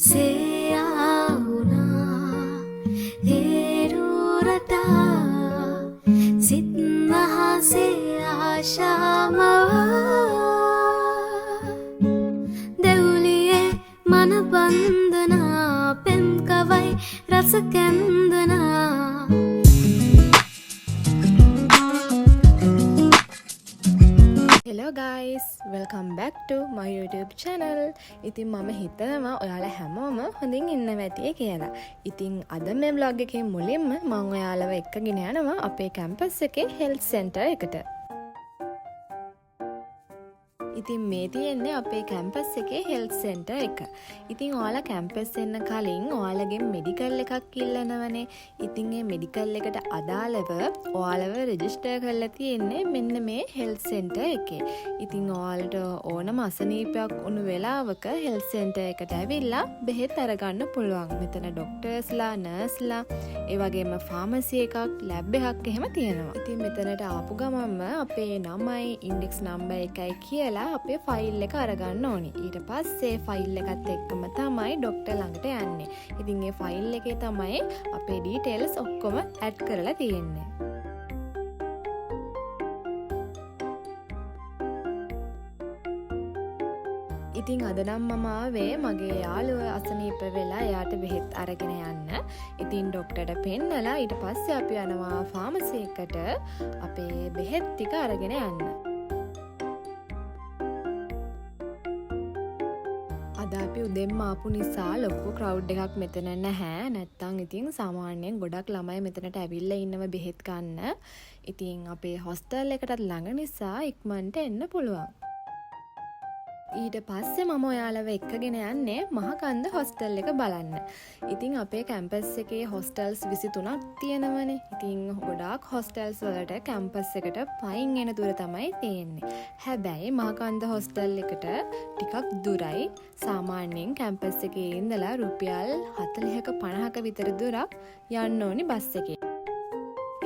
සේයාවුනා ඒරුරටා සිත්මහසේ ආශාමවා දෙවුලියේ මනබන්දනා පෙම්කවයි රසකැන්දනා Hello guys, welcome back to my YouTube channel. ඉතින් මම හිතනවා ඔයාලා හැමෝම හොඳින් ඉන්නවා ඇති කියලා. ඉතින් අද මේ vlog එකේ මුලින්ම මම ඔයාලව එක්කගෙන යනවා අපේ කැම්පස් එකේ health center එකට. ඉතින් මේ තියෙන්නේ අපේ කැම්පස් එකේ health center එක. ඉතින් ඔයාලා කැම්පස් එන්න කලින් ඔයාලගේ මෙඩිකල් එකක් ඉල්ලනවනේ. ඉතින් මේ මෙඩිකල් එකට අදාළව ඔයාලව රෙජිස්ටර් කරලා තියෙන්නේ මෙන්න මේ health center එකේ. ඉතින් ඔයාලට ඕනම අසනීපයක් වුණු වෙලාවක health center එකට ඇවිල්ලා බෙහෙත් අරගන්න පුළුවන්. මෙතන ඩොක්ටර්ස්ලා, නර්ස්ලා, ඒ වගේම ෆාමසි එකක්, ලැබ් එකක් එහෙම තියෙනවා. ඉතින් මෙතනට ආපු ගමන්ම අපේ නමයි, ඉන්ඩෙක්ස් නම්බර් එකයි කියලා අපේ ෆයිල් එක අරගන්න ඕනි. ඊට පස්සේ ෆයිල් එකත් එක්කම තමයි ડોක්ටර් ළඟට යන්නේ. ඉතින් මේ ෆයිල් එකේ තමයි අපේ ඩීටේල්ස් ඔක්කොම ඇඩ් කරලා තියෙන්නේ. ඉතින් අද නම් මම ආවේ මගේ යාළුවා අසනීප වෙලා එයාට බෙහෙත් අරගෙන යන්න. ඉතින් ડોක්ටර්ට පෙන්නලා ඊට පස්සේ අපි යනවා ෆාමසි එකට අපේ බෙහෙත් ටික අරගෙන යන්න. අද අපි උදෙන්ම ආපු නිසා ලොකු ක්‍රවුඩ් එකක් මෙතන නැහැ. නැත්තම් ඉතින් සාමාන්‍යයෙන් ගොඩක් ළමයි මෙතනට ඇවිල්ලා ඉන්නව බෙහෙත් ගන්න. ඉතින් අපේ හොස්ටල් එකටත් ළඟ නිසා ඉක්මනට එන්න පුළුවන්. ඊට පස්සේ මම ඔයාලව එක්කගෙන යන්නේ මහකන්ද හොස්ටල් එක බලන්න. ඉතින් අපේ කැම්පස් එකේ හොස්ටල්ස් 23ක් තියෙනවනේ. ඉතින් ගොඩාක් හොස්ටල්ස් වලට කැම්පස් එකට පයින් එන දුර තමයි තියෙන්නේ. හැබැයි මහකන්ද හොස්ටල් එකට ටිකක් දුරයි. සාමාන්‍යයෙන් කැම්පස් එකේ ඉඳලා රුපියල් 40ක 50ක විතර දුරක් යන්න ඕනි බස් එකේ.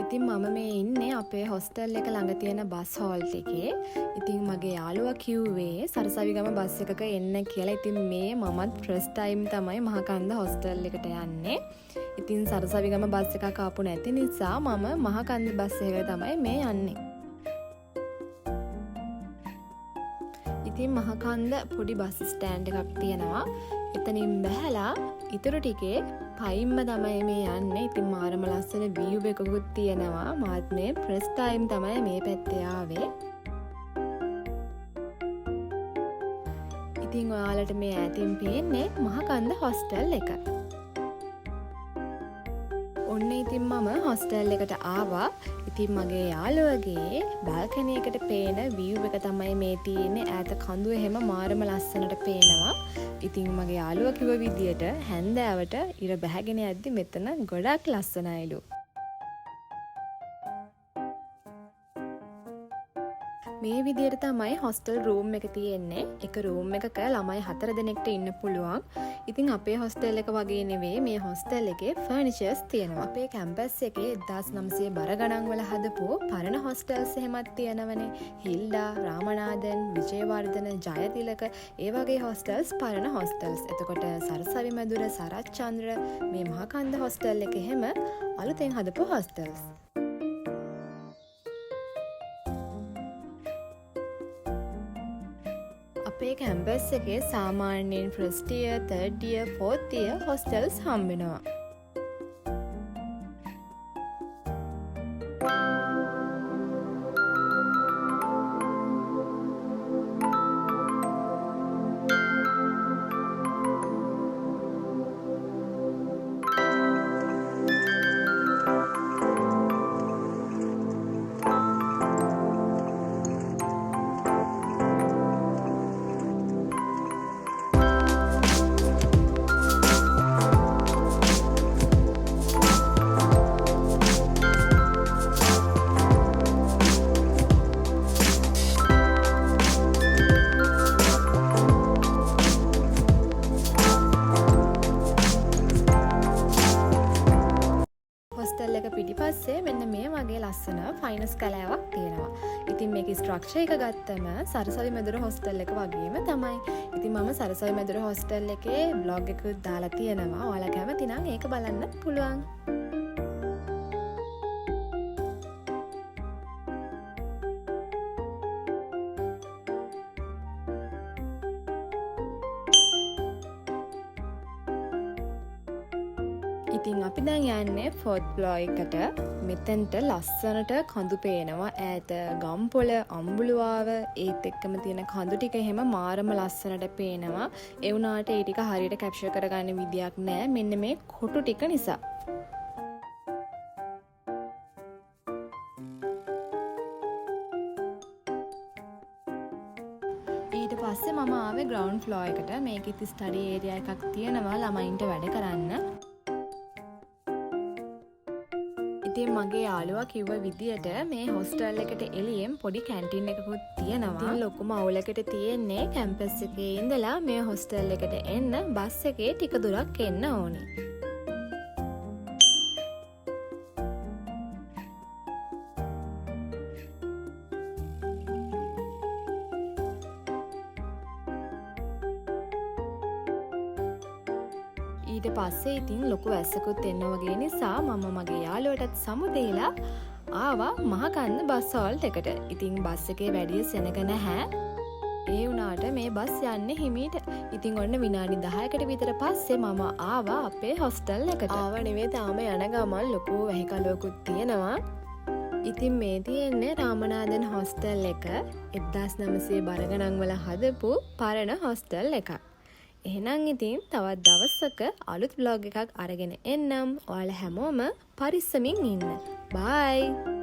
ඉතින් මම මේ ඉන්නේ අපේ හොස්ටල් එක ළඟ තියෙන බස් හෝල්ට් එකේ. ඉතින් මගේ යාළුවා කිව්වේ සරසවිගම බස් එකක එන්න කියලා. ඉතින් මේ මමත් ෆස්ට් ටයිම් තමයි මහකන්ද හොස්ටල් එකට යන්නේ. ඉතින් සරසවිගම බස් එකක් ආපු නැති නිසා මම මහකන්ද බස් එකකට තමයි මේ යන්නේ. ඉතින් මහකන්ද පොඩි බස් ස්ටෑන්ඩ් එකක් තියෙනවා. එතනින් බැහැලා ඉතුරු ටිකේ පයින්ම තමයි මේ යන්නේ. ඉතින් මාරම ලස්සන view එකකුත් තියෙනවා. මාත් මේ ෆස්ට් ටයිම් තමයි මේ පැත්තේ ආවේ. ඉතින් ඔයාලට මේ ඈතින් පේන්නේ මහකන්ද හොස්ටල් එක. ඔන්න ඉතින් මම හොස්ටල් එකට ආවා. ඉතින් මගේ යාළුවගේ බල්කනි එකට පේන view එක තමයි මේ තියෙන්නේ. ඈත කඳු එහෙම මාරම ලස්සනට පේනවා. ඉතින් මගේ යාළුවා කිව්ව විදියට හැන්දෑවට ඉර බැහැගෙන යද්දි මෙතන ගොඩක් ලස්සනයිලු. මේ විදියට තමයි හොස්ටල් රූම් එක තියෙන්නේ. එක රූම් එකක ළමයි 4 දෙනෙක්ට ඉන්න පුළුවන්. ඉතින් අපේ හොස්ටල් එක වගේ නෙවෙයි මේ හොස්ටල් එකේ ෆර්නිචර්ස් තියෙනවා. අපේ කැම්පස් එකේ 1900 බර ගණන් වල හදපු පරණ හොස්ටල්ස් එහෙමත් තියෙනවනේ. හිල්ඩා, රාමනාදන්, විජේවර්ධන, ජයතිලක ඒ වගේ හොස්ටල්ස් පරණ හොස්ටල්ස්. එතකොට සරසවි මැදුර, සරච්චන්ද්‍ර මේ මහකන්ද හොස්ටල් එක එහෙම අලුතෙන් හදපු හොස්ටල්ස්. අපේ කැම්පස් එකේ සාමාන්‍යයෙන් first year, third year, fourth year hostels හම්බෙනවා. ඊට පස්සේ මෙන්න මේ වගේ ලස්සන ෆයිනස් කැලෑවක් තියෙනවා. ඉතින් මේකේ ස්ට්‍රක්චර් එක ගත්තම සරසවි මැදුර හොස්ටල් එක වගේම තමයි. ඉතින් මම සරසවි මැදුර හොස්ටල් එකේ බ්ලොග් එකකුත් දාලා තියෙනවා. ඔයාලා කැමති නම් ඒක බලන්න පුළුවන්. ඉතින් අපි දැන් යන්නේ 4th floor එකට. මෙතෙන්ට ලස්සනට කඳු පේනවා. ඈත ගම්පොළ අම්බුලුවාව ඒත් එක්කම තියෙන කඳු ටික එහෙම මාරම ලස්සනට පේනවා. ඒ වුණාට ඒ ටික හරියට කැප්චර් කරගන්න විදියක් නැහැ. මෙන්න මේ කොටු ටික නිසා. ඊට පස්සේ මම ආවේ ග්‍රවුන්ඩ් ෆ්ලෝර් එකට. මේකෙත් ස්ටඩි ඒරියා එකක් තියෙනවා ළමයින්ට වැඩ කරන්න. ඉතින් මගේ යාළුවා කිව්ව විදියට මේ හොස්ටල් එකට එළියෙන් පොඩි කැන්ටින් එකකුත් තියෙනවා. ඉතින් ලොකුම අවුලකට තියෙන්නේ කැම්පස් එකේ ඉඳලා මේ හොස්ටල් එකට එන්න බස් එකේ ටික දුරක් එන්න ඕනේ. ඊට පස්සේ ඉතින් ලොකු වැස්සකුත් එන්න වගේ නිසා මම මගේ යාළුවටත් සමුදේලා ආවා මහකන්ද බස් හෝල්ට් එකට. ඉතින් බස් එකේ වැඩිය සෙනග නැහැ. ඒ වුණාට මේ බස් යන්නේ හිමීට. ඉතින් ඔන්න විනාඩි 10කට විතර පස්සේ මම ආවා අපේ හොස්ටල් එකට. ආව නෙවෙයි තාම යන ගමන් ලොකු වැහිකලුවකුත් තියෙනවා. ඉතින් මේ තියෙන්නේ රාමනාදන් හොස්ටල් එක. 1900 බරගණන් වල හදපු පරණ හොස්ටල් එකක්. එහෙනම් ඉතින් තවත් දවසක අලුත් vlog එකක් අරගෙන එන්නම්. ඔයාලා හැමෝම පරිස්සමින් ඉන්න. bye.